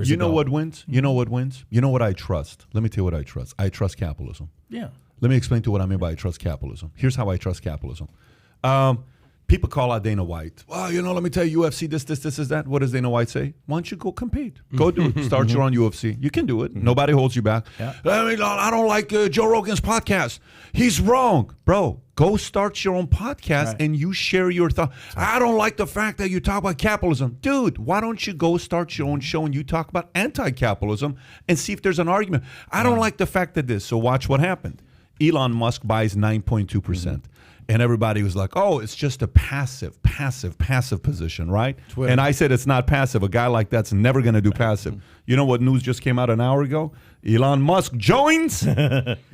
You know what wins? You know what wins? You know what I trust? Let me tell you what I trust. I trust capitalism. Yeah. Let me explain to you what I mean by I trust capitalism. Here's how I trust capitalism. People call out Dana White. Well, let me tell you, UFC, this, that. What does Dana White say? Why don't you go compete? Go do it. Start your own UFC. You can do it. Nobody holds you back. Yeah. I don't like Joe Rogan's podcast. He's wrong. Bro, go start your own podcast and you share your thoughts. I don't like the fact that you talk about capitalism. Dude, why don't you go start your own show and you talk about anti-capitalism and see if there's an argument? I don't like the fact that this. So watch what happened. Elon Musk buys 9.2%. And everybody was like, oh, it's just a passive position, right? Twitter. And I said it's not passive. A guy like that's never going to do passive. You know what news just came out an hour ago? Elon Musk joins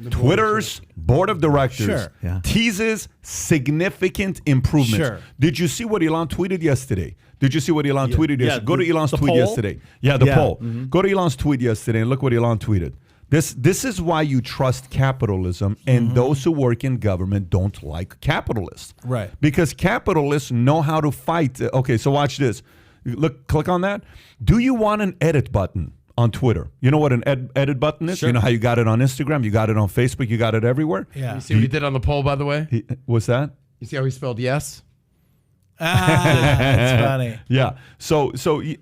Twitter's board of directors. Sure. Teases significant improvements. Sure. Did you see what Elon tweeted yesterday? Tweeted yesterday? Go to Elon's tweet poll? yesterday. Yeah, the poll. Go to Elon's tweet yesterday and look what Elon tweeted. This is why you trust capitalism, and those who work in government don't like capitalists. Right. Because capitalists know how to fight. Okay, so watch this. Look, click on that. Do you want an edit button on Twitter? You know what an edit button is? Sure. You know how you got it on Instagram, you got it on Facebook, you got it everywhere? Yeah. You see what he did on the poll, by the way? What's that? You see how he spelled yes? That's funny. Yeah. So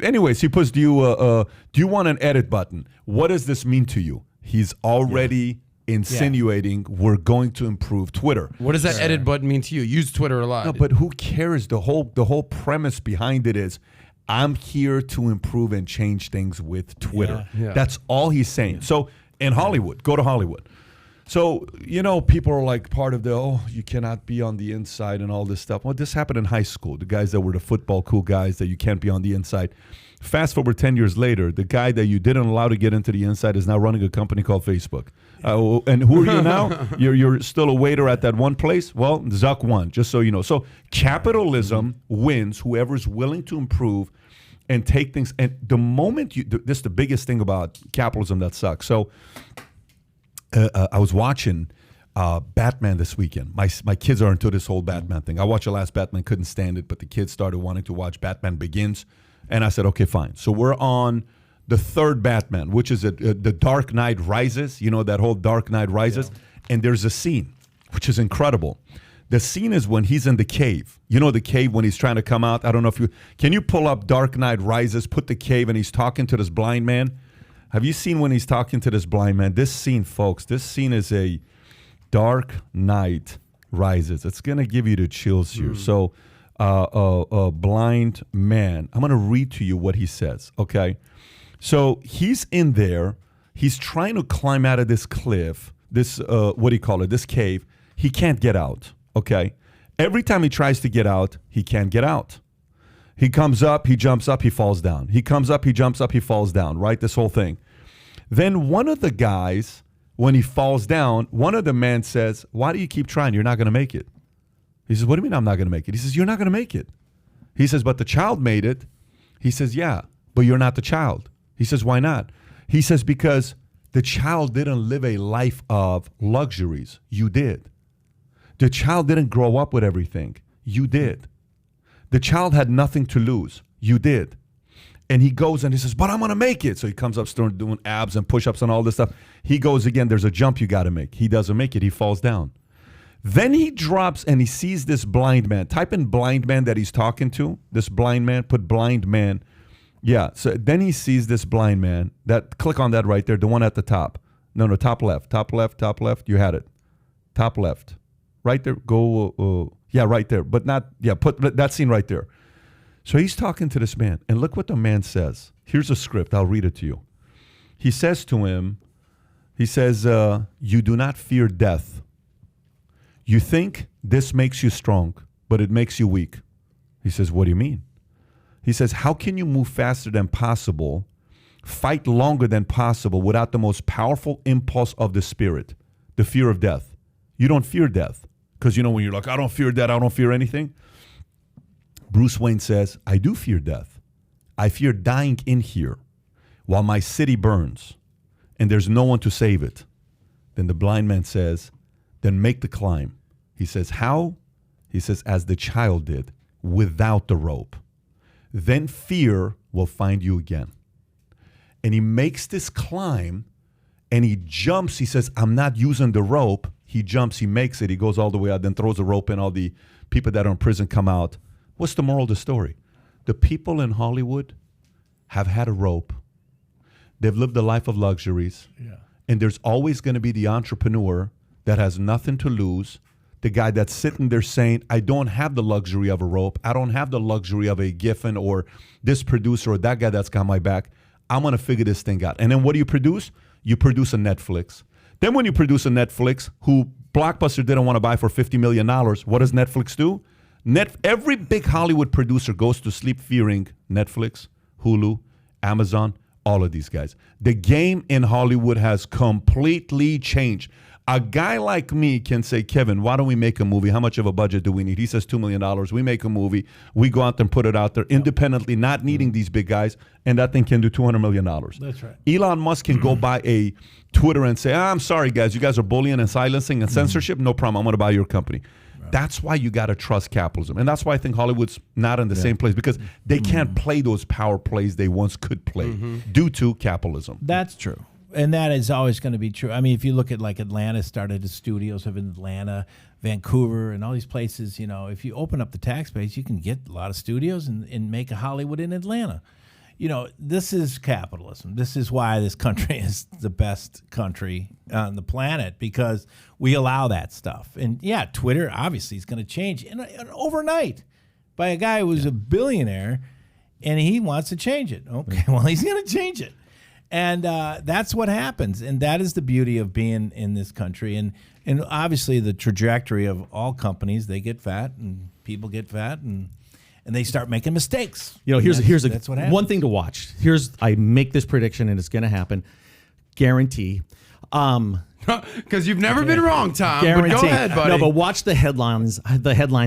anyways, he puts, do you want an edit button? What does this mean to you? He's already insinuating we're going to improve Twitter. What does that edit button mean to you? Use Twitter a lot. No, but who cares? The whole premise behind it is I'm here to improve and change things with Twitter. Yeah. That's all he's saying. So in Hollywood, go to Hollywood. So, people are like part of you cannot be on the inside and all this stuff. Well, this happened in high school. The guys that were the football cool guys that you can't be on the inside. Fast forward 10 years later, the guy that you didn't allow to get into the inside is now running a company called Facebook. And who are you now? You're still a waiter at that one place? Well, Zuck won, just so you know. So capitalism wins whoever's willing to improve and take things. And the moment this is the biggest thing about capitalism that sucks. So I was watching Batman this weekend. My kids are into this whole Batman thing. I watched the last Batman, couldn't stand it, but the kids started wanting to watch Batman Begins. And I said, okay, fine. So we're on the third Batman, which is the Dark Knight Rises. You know, that whole Dark Knight Rises. Yeah. And there's a scene, which is incredible. The scene is when he's in the cave. You know the cave when he's trying to come out? I don't know if can you pull up Dark Knight Rises, put the cave, and he's talking to this blind man? Have you seen when he's talking to this blind man? This scene, folks, this scene is a Dark Knight Rises. It's going to give you the chills here. So a blind man. I'm going to read to you what he says, okay? So he's in there. He's trying to climb out of this cliff, this, this cave. He can't get out, okay? Every time he tries to get out, he can't get out. He comes up, he jumps up, he falls down. He comes up, he jumps up, he falls down, right? This whole thing. Then one of the guys, when he falls down, one of the men says, why do you keep trying? You're not going to make it. He says, what do you mean I'm not going to make it? He says, you're not going to make it. He says, but the child made it. He says, yeah, but you're not the child. He says, why not? He says, because the child didn't live a life of luxuries. You did. The child didn't grow up with everything. You did. The child had nothing to lose. You did. And he goes and he says, but I'm going to make it. So he comes up, starts doing abs and push-ups and all this stuff. He goes again, there's a jump you got to make. He doesn't make it. He falls down. Then he drops and he sees this blind man. Type in blind man that he's talking to. This blind man, put blind man. Yeah, so then he sees this blind man. Click on that right there, the one at the top. No, top left, top left, top left. You had it. Top left. Right there, go, yeah, right there. But not, yeah, put that scene right there. So he's talking to this man, and look what the man says. Here's a script, I'll read it to you. He says to him, you do not fear death. You think this makes you strong, but it makes you weak. He says, what do you mean? He says, how can you move faster than possible, fight longer than possible without the most powerful impulse of the spirit, the fear of death? You don't fear death. Because, when you're like, I don't fear death, I don't fear anything. Bruce Wayne says, I do fear death. I fear dying in here while my city burns and there's no one to save it. Then the blind man says, then make the climb. He says, how? He says, as the child did, without the rope. Then fear will find you again. and he makes this climb, and he jumps. He says, I'm not using the rope. He jumps, he makes it, he goes all the way out, then throws a rope in, all the people that are in prison come out. What's the moral of the story? The people in Hollywood have had a rope. They've lived a life of luxuries. Yeah. And there's always going to be the entrepreneur that has nothing to lose, the guy that's sitting there saying, I don't have the luxury of a rope. I don't have the luxury of a Giffen or this producer or that guy that's got my back. I'm going to figure this thing out. And then what do you produce? You produce a Netflix. Then when you produce a Netflix, who Blockbuster didn't want to buy for $50 million, what does Netflix do? Every big Hollywood producer goes to sleep fearing Netflix, Hulu, Amazon, all of these guys. The game in Hollywood has completely changed. A guy like me can say, Kevin, why don't we make a movie? How much of a budget do we need? He says $2 million. We make a movie. We go out and put it out there independently, not needing these big guys, and that thing can do $200 million. That's right. Elon Musk can go buy a Twitter and say, I'm sorry, guys. You guys are bullying and silencing and censorship. No problem. I'm going to buy your company. Right. That's why you got to trust capitalism. And that's why I think Hollywood's not in the same place, because they can't play those power plays they once could play due to capitalism. That's true. And that is always going to be true. I mean, if you look at like Atlanta, started the studios of Atlanta, Vancouver, and all these places, you know, if you open up the tax base, you can get a lot of studios and make a Hollywood in Atlanta. You know, this is capitalism. This is why this country is the best country on the planet, because we allow that stuff. And yeah, Twitter obviously is going to change overnight by a guy who's a billionaire, and he wants to change it. Okay, well, he's going to change it. And that's what happens. And that is the beauty of being in this country. And obviously the trajectory of all companies, they get fat and people get fat and they start making mistakes. You know, that's what happens. One thing to watch. I make this prediction and it's going to happen. Guarantee. Because you've never been wrong, Tom. Guarantee. But go ahead, buddy. No, but watch the headlines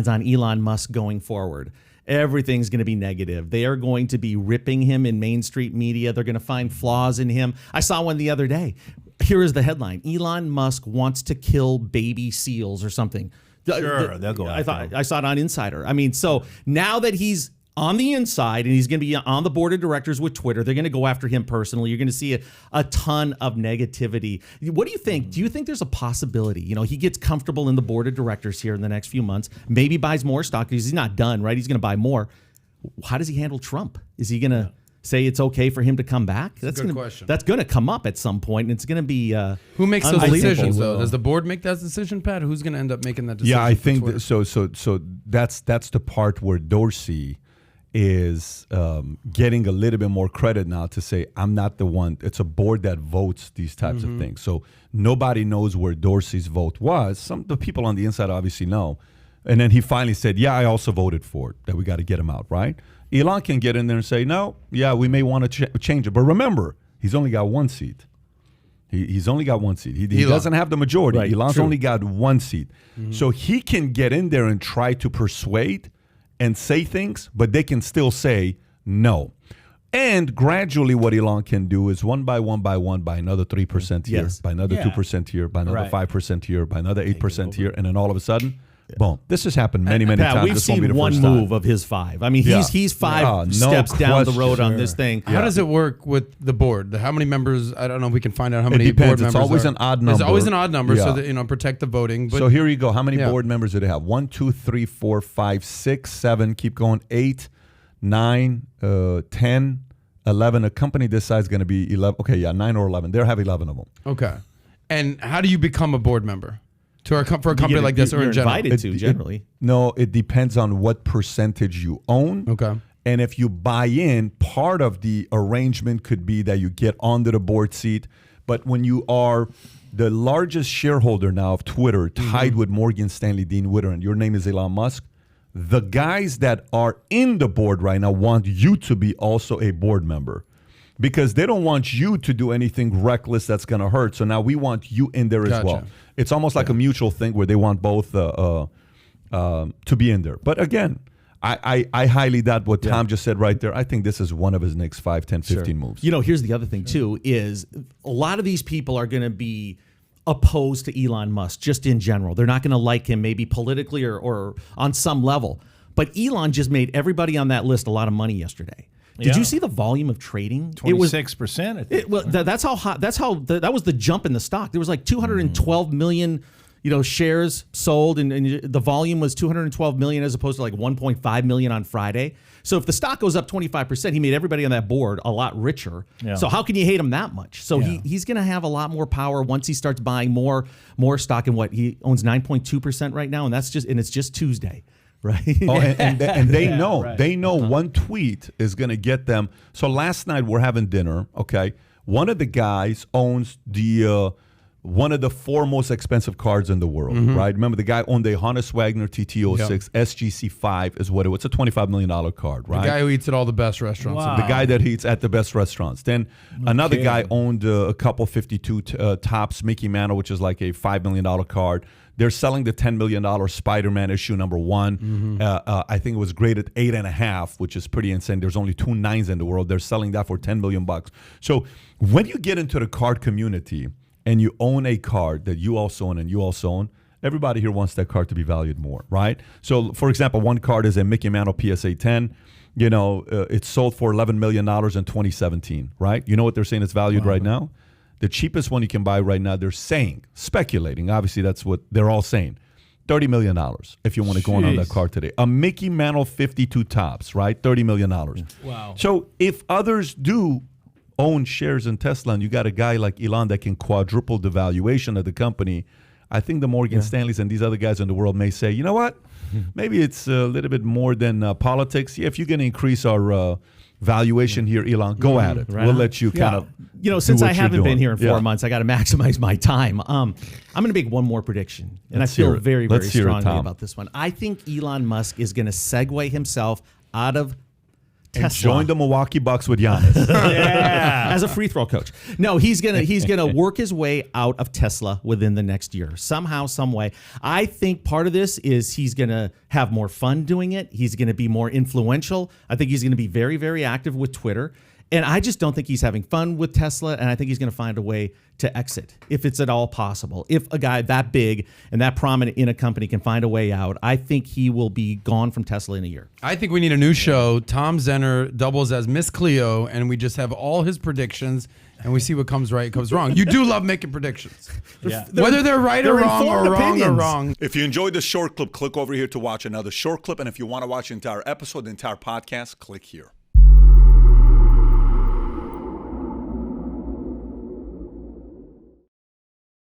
on Elon Musk going forward. Everything's going to be negative. They are going to be ripping him in Main Street media. They're going to find flaws in him. I saw one the other day. Here is the headline. Elon Musk wants to kill baby seals or something. Sure, they'll go after him. I saw it on Insider. I mean, so now that he's on the inside and he's going to be on the board of directors with Twitter, they're going to go after him personally. You're going to see a ton of negativity. What do you think? Do you think there's a possibility, you know, he gets comfortable in the board of directors here in the next few months, maybe buys more stock because he's not done, right? He's going to buy more. How does he handle Trump? Is he going to say it's okay for him to come back? That's a good question. That's going to come up at some point, and it's going to be who makes those decisions, though? Will. Does the board make that decision, Pat? Who's going to end up making that decision? Yeah, I think so that's the part where Dorsey is getting a little bit more credit now to say, I'm not the one. It's a board that votes these types of things. So nobody knows where Dorsey's vote was. Some of the people on the inside obviously know. And then he finally said, yeah, I also voted for it, that we got to get him out, right? Elon can get in there and say, no, yeah, we may want to change it. But remember, he's only got one seat. He's only got one seat. He doesn't have the majority. Right, Elon's true. only got one seat. So he can get in there and try to persuade and say things, but they can still say no. And gradually what Elon can do is one by one, by another 3% here, Yes. by another 2% here, by another 5% here, by another 8% here, and then all of a sudden, boom. This has happened many Pat, times. we've This won't be seen the one first move time. of his 5. I mean, he's 5 no steps down the road question. on this thing. How does it work with the board? How many members? I don't know if we can find out how many depends. board members. It's always are. an odd It's number. always an odd number, so Yeah. that protect the voting. But So here you go. How many Yeah. board members do they have? 1, 2, 3, 4, 5, 6, 7. Keep going. 8, 9, 10, 11. A company this size is going to be 11. Okay, yeah, 9 or 11. They'll have 11 of them. okay. And how do you become a board member for a company like this or You're in general? invited to, generally. No, it depends on what percentage you own. Okay. And if you buy in, part of the arrangement could be that you get onto the board seat. But when you are the largest shareholder now of Twitter, tied with Morgan Stanley, Dean Witter, and your name is Elon Musk, the guys that are in the board right now want you to be also a board member, because they don't want you to do anything reckless that's going to hurt. So now we want you in there as Gotcha. well. It's almost like a mutual thing where they want both to be in there. But again, I highly doubt what Tom just said right there. I think this is one of his next 5, 10, 15 moves. You know, here's the other thing, too, is a lot of these people are going to be opposed to Elon Musk just in general. They're not going to like him maybe politically or on some level. But Elon just made everybody on that list a lot of money yesterday. Did you see the volume of trading? 26%. Well, that's how hot. That was the jump in the stock. There was like 212 million, shares sold, and the volume was 212 million as opposed to like 1.5 million on Friday. So if the stock goes up 25%, he made everybody on that board a lot richer. Yeah. So how can you hate him that much? So he's going to have a lot more power once he starts buying more stock. And he owns 9.2% right now, and it's just Tuesday. Right. Oh, and they know. right. They know one tweet is going to get them. So last night we're having dinner. Okay, one of the guys owns the one of the 4 most expensive cars in the world. Right. Remember, the guy owned a Honda Wagner TT06 SGC5 is what it was. It's a $25 million card. Right. The guy who eats at all the best restaurants. Wow. The guy that eats at the best restaurants. Then another guy owned a couple 52 tops Mickey Mantle, which is like a $5 million card. They're selling the $10 million Spider-Man issue #1. I think it was graded 8.5, which is pretty insane. There's only 2 9s in the world. They're selling that for $10 million. So when you get into the card community and you own a card that you also own and you also own, everybody here wants that card to be valued more, right? So, for example, one card is a Mickey Mantle PSA 10. It's sold for $11 million in 2017, right? You know what they're saying it's valued right now? The cheapest one you can buy right now, they're saying, speculating, obviously that's what they're all saying, $30 million if you want to go on that card today. A Mickey Mantle 52 tops, right? $30 million. Wow. So if others do own shares in Tesla and you got a guy like Elon that can quadruple the valuation of the company, I think the Morgan Stanleys and these other guys in the world may say, you know what? Maybe it's a little bit more than politics. Yeah, if you're going to increase our valuation here, Elon, go at it. Right we'll on. let you kind of since do I what you're haven't been doing. here in 4 months, I got to maximize my time. I'm going to make one more prediction, and Let's I feel hear it. very, very Let's hear it, strongly Tom. about this one. I think Elon Musk is going to segue himself out of And Tesla. join the Milwaukee Bucks with Giannis. As a free throw coach. No, he's gonna work his way out of Tesla within the next year, somehow, some way. I think part of this is he's gonna have more fun doing it. He's gonna be more influential. I think he's gonna be very, very active with Twitter. And I just don't think he's having fun with Tesla, and I think he's going to find a way to exit, if it's at all possible. If a guy that big and that prominent in a company can find a way out, I think he will be gone from Tesla in a year. I think we need a new show. Tom Zenner doubles as Miss Cleo, and we just have all his predictions, and we see what comes right, comes wrong. You do love making predictions. Yeah. Whether they're right or wrong or informed wrong or opinions. wrong. If you enjoyed this short clip, click over here to watch another short clip. And if you want to watch the entire episode, the entire podcast, click here.